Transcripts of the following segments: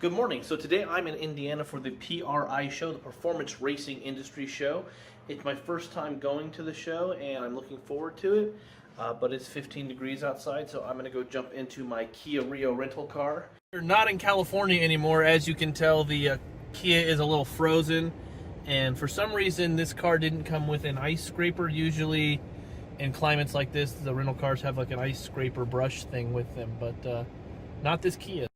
Good morning. So today I'm in Indiana for the PRI show, the Performance Racing Industry Show. It's my first time going to the show and I'm looking forward to it, but it's 15 degrees outside, so I'm going to go jump into my Kia Rio rental car. We're not in California anymore. As you can tell, the Kia is a little frozen, and for some reason this car didn't come with an ice scraper. Usually in climates like this, the rental cars have like an ice scraper brush thing with them, but not this Kia.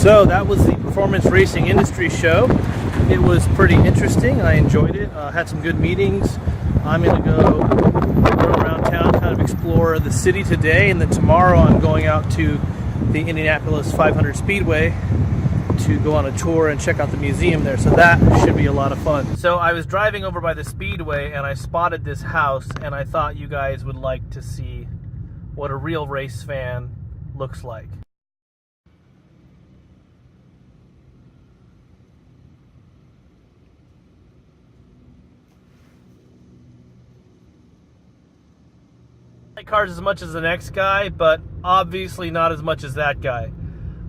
So that was the Performance Racing Industry Show. It was pretty interesting. I enjoyed it. Had some good meetings. I'm going to go around town, kind of explore the city today, and then tomorrow I'm going out to the Indianapolis 500 Speedway to go on a tour and check out the museum there. So that should be a lot of fun. So I was driving over by the Speedway and I spotted this house, and I thought you guys would like to see what a real race fan looks like. I like cars as much as the next guy, but obviously not as much as that guy.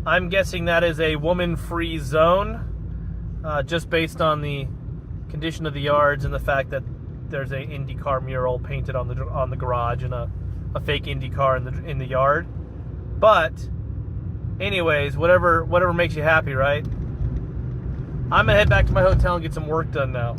I'm guessing that is a woman-free zone, just based on the condition of the yards and the fact that there's a IndyCar mural painted on the garage and a fake IndyCar in the yard. But, anyways, whatever makes you happy, right? I'm gonna head back to my hotel and get some work done now.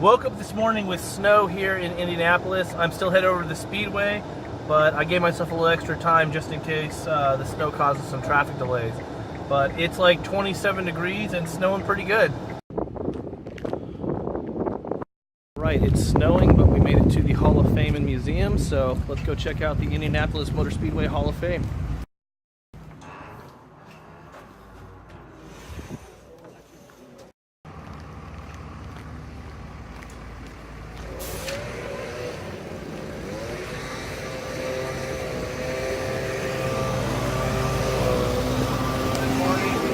Woke up this morning with snow here in Indianapolis. I'm still headed over to the Speedway, but I gave myself a little extra time just in case the snow causes some traffic delays. But it's like 27 degrees and snowing pretty good. Right, it's snowing, but we made it to the Hall of Fame and Museum, so let's go check out the Indianapolis Motor Speedway Hall of Fame.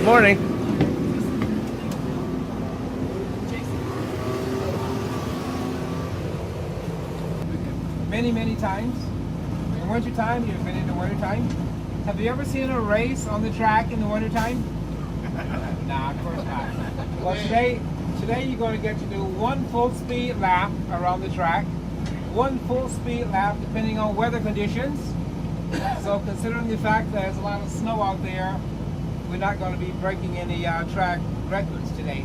Morning. Many times. In winter time, you've been in the winter time. Have you ever seen a race on the track in the winter time? Nah, of course not. Well, today you're going to get to do one full speed lap around the track. One full speed lap depending on weather conditions. So considering the fact that there's a lot of snow out there, we're not going to be breaking any track records today.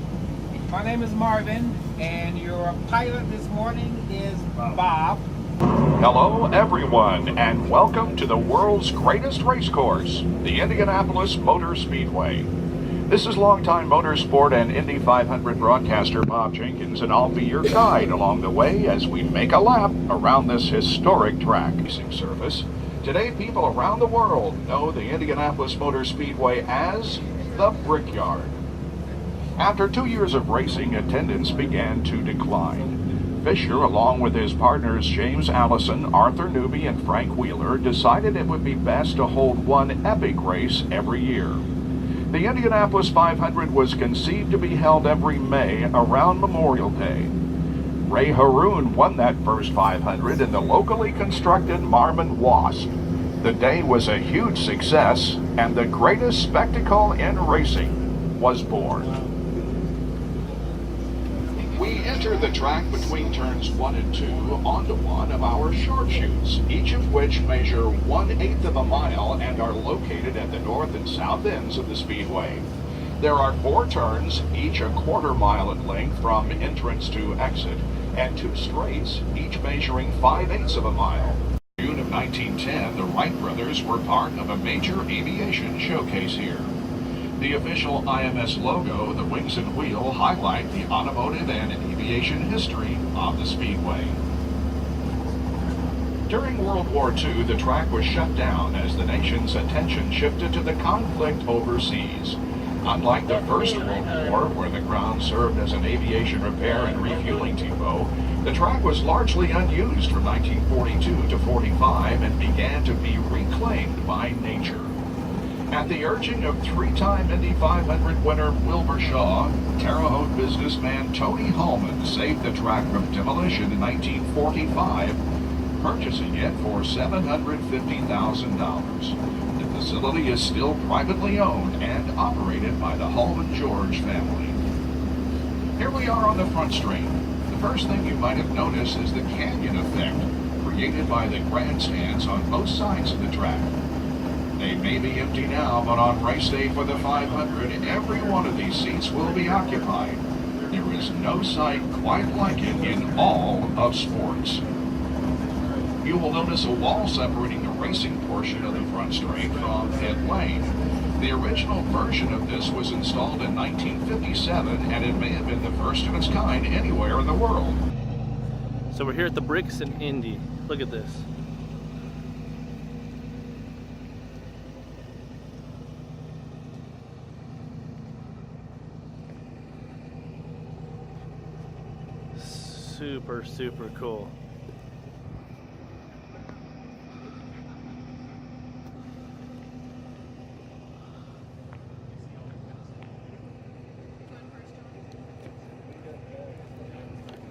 My name is Marvin, and your pilot this morning is Bob. Hello everyone, and welcome to the world's greatest race course, the Indianapolis Motor Speedway. This is longtime motorsport and Indy 500 broadcaster Bob Jenkins, and I'll be your guide along the way as we make a lap around this historic track racing surface. Today, people around the world know the Indianapolis Motor Speedway as the Brickyard. After 2 years of racing, attendance began to decline. Fisher, along with his partners James Allison, Arthur Newby, and Frank Wheeler, decided it would be best to hold one epic race every year. The Indianapolis 500 was conceived to be held every May around Memorial Day. Ray Haroon won that first 500 in the locally constructed Marmon Wasp. The day was a huge success, and the greatest spectacle in racing was born. We enter the track between turns 1 and 2 onto one of our short chutes, each of which measure 1/8 of a mile and are located at the north and south ends of the speedway. There are 4 turns, each a 1/4 mile in length from entrance to exit, and 2 straights, each measuring 5/8 of a mile. In June of 1910, the Wright brothers were part of a major aviation showcase here. The official IMS logo, the wings and wheel, highlight the automotive and aviation history of the Speedway. During World War II, the track was shut down as the nation's attention shifted to the conflict overseas. Unlike the First World War, where the ground served as an aviation repair and refueling depot, the track was largely unused from 1942 to 45 and began to be reclaimed by nature. At the urging of three-time Indy 500 winner Wilbur Shaw, Terre Haute businessman Tony Holman saved the track from demolition in 1945, purchasing it for $750,000. The facility is still privately owned and operated by the Holman George family. Here we are on the front straight. The first thing you might have noticed is the canyon effect created by the grandstands on both sides of the track. They may be empty now, but on race day for the 500, every one of these seats will be occupied. There is no sight quite like it in all of sports. You will notice a wall separating the racing portion of the front straight from pit lane. The original version of this was installed in 1957, and it may have been the first of its kind anywhere in the world. So we're here at the Bricks in Indy. Look at this. Super, super cool.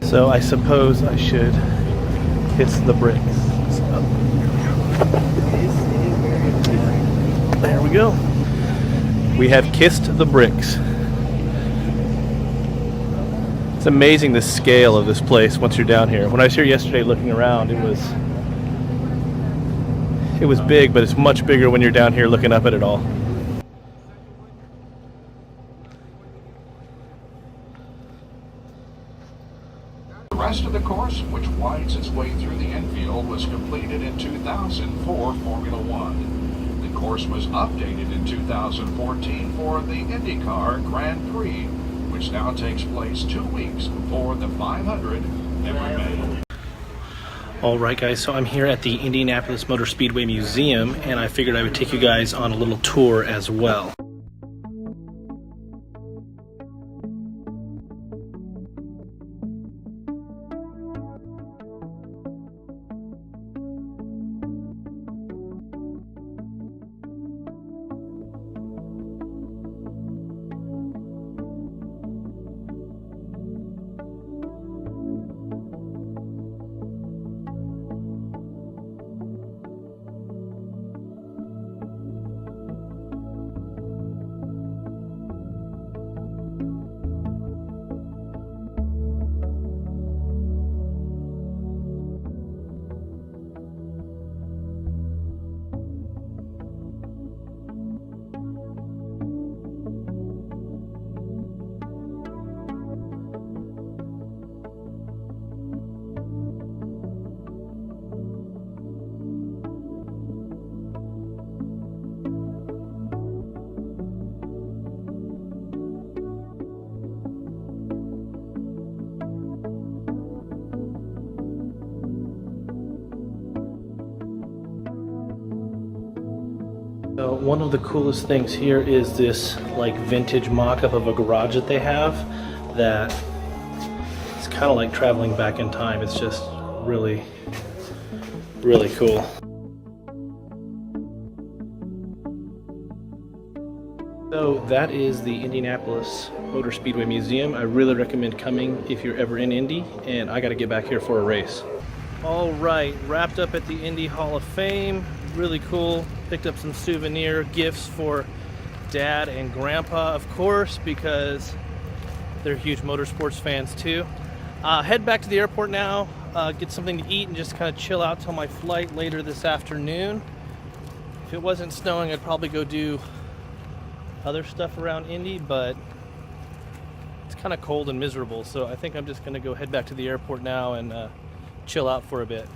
So I suppose I should kiss the bricks. So, there we go. We have kissed the bricks. It's amazing the scale of this place once you're down here. When I was here yesterday looking around, it was big, but it's much bigger when you're down here looking up at it all. The rest of the course, which winds its way through the infield, was completed in 2000 for Formula One. The course was updated in 2014 for the IndyCar Grand Prix, which now takes place 2 weeks before the 500 every May. Alright guys, so I'm here at the Indianapolis Motor Speedway Museum, and I figured I would take you guys on a little tour as well. So one of the coolest things here is this like vintage mock-up of a garage that they have that it's kind of like traveling back in time. It's just really, really cool. So that is the Indianapolis Motor Speedway Museum. I really recommend coming if you're ever in Indy, and I got to get back here for a race. All right, wrapped up at the Indy Hall of Fame. Really cool. Picked up some souvenir gifts for Dad and Grandpa, of course, because they're huge motorsports fans too. Head back to the airport now, get something to eat and just kind of chill out till my flight later this afternoon. If it wasn't snowing, I'd probably go do other stuff around Indy, but it's kind of cold and miserable, so I think I'm just going to go head back to the airport now and chill out for a bit.